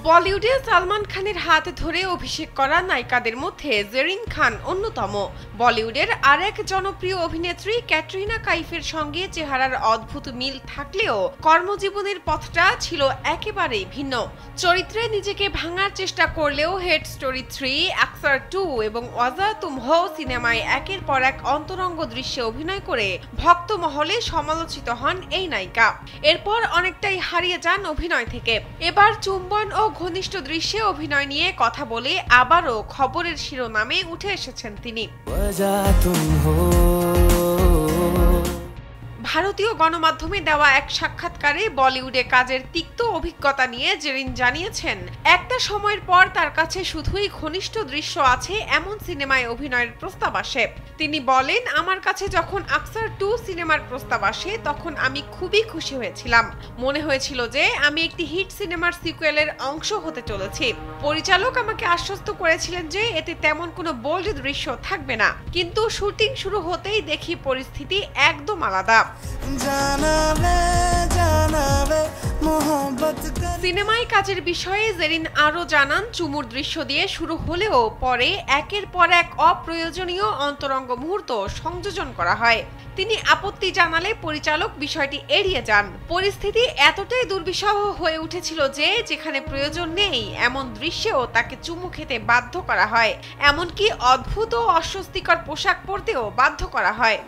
বলিউডে সালমান খানের হাত ধরে অভিষেক করা নায়িকাদের মধ্যে জেরিন খান অন্যতম। বলিউডের আরেক জনপ্রিয় অভিনেত্রী ক্যাটরিনা কাইফের সঙ্গে চেহারার অদ্ভুত মিল থাকলেও কর্মজীবনের পথটা ছিল একেবারেই ভিন্ন। চরিত্রে নিজেকে ভাঙার চেষ্টা করলেও হেড স্টোরি 3, আকসার 2 এবং ওয়াজা তুম হো সিনেমায় একের পর এক অন্তরঙ্গ দৃশ্যে অভিনয় করে ভক্ত মহলে সমালোচিত হন এই নায়িকা। এরপর অনেকটাই হারিয়ে যান অভিনয় থেকে। এবার চুম্বন ও ঘনিষ্ঠ দৃশ্যে অভিনয় নিয়ে কথা বলে আবারও খবরের শিরোনামে উঠে এসেছেন তিনি। ভারতীয় গণমাধ্যমে দেওয়া এক সাক্ষাৎকারে বলিউডে কাজের তিক্ত অভিজ্ঞতা নিয়ে জেরিন জানিয়েছেন, একটা সময়ের পর তার কাছে শুধুই ঘনিষ্ঠ দৃশ্য আছে এমন সিনেমায় অভিনয়ের প্রস্তাব আসে। তিনি বলেন, আমার কাছে যখন আকসার 2 সিনেমার প্রস্তাব আসে তখন আমি খুবই খুশি হয়েছিলাম। মনে হয়েছিল যে আমি একটি হিট সিনেমার সিকুয়েলের অংশ হতে চলেছি। পরিচালক আমাকে আশ্বস্ত করেছিলেন যে এতে তেমন কোনো বোল্ড দৃশ্য থাকবে না, কিন্তু শুটিং শুরু হতেই দেখি পরিস্থিতি একদম আলাদা। সিনেমায় কাজের বিষয়ে জেরিন আরও জানান, চুমুর দৃশ্য দিয়ে শুরু হলেও পরে একের পর এক অপ্রয়োজনীয় অন্তরঙ্গ মুহূর্ত সংযোজন করা হয়। তিনি আপত্তি জানালে পরিচালক বিষয়টি এড়িয়ে যান। পরিস্থিতি এতটাই দুর্বিষহ হয়ে উঠেছিল যে যেখানে প্রয়োজন নেই এমন দৃশ্যেও তাকে চুমু খেতে বাধ্য করা হয়, এমনকি অদ্ভুত ও অস্বস্তিকর পোশাক পরতেও বাধ্য করা হয়।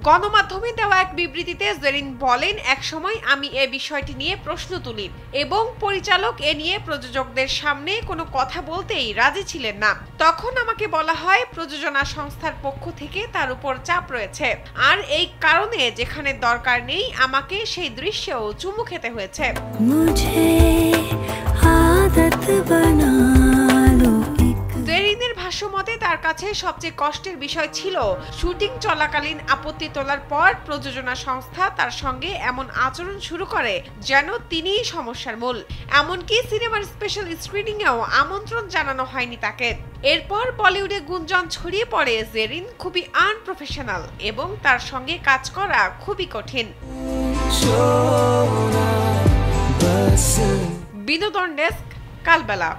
গণমাধ্যমে দেওয়া এক বিবৃতিতে জেরিন বলেন, একসময় আমি এ বিষয়টি নিয়ে প্রশ্ন তুলি এবং পরিচালক এ নিয়ে প্রযোজকদের সামনে কোনো কথা বলতেই রাজি ছিলেন না। তখন আমাকে বলা হয় প্রযোজনা সংস্থার পক্ষ থেকে তার উপর চাপ রয়েছে, আর এই কারণে যেখানে দরকার নেই আমাকে সেই দৃশ্যেও চুমু খেতে হয়েছে। জেরিনের ভাষ্যমতে তার কাছে সবচেয়ে কষ্টের বিষয় ছিল শুটিং চলাকালীন আপত্তি তোলার পর প্রযোজনা সংস্থা তার সঙ্গে এমন আচরণ শুরু করে যেন তিনিই সমস্যার মূল। এমনকি সিনেমার স্পেশাল স্ক্রিনিংয়েও আমন্ত্রণ জানানো হয়নি তাকে। এরপর বলিউডে গুঞ্জন ছড়িয়ে পড়ে জেরিন খুবই আনপ্রফেশনাল এবং তার সঙ্গে কাজ করা খুবই কঠিন। বিনোদন ডেস্ক, কালবেলা।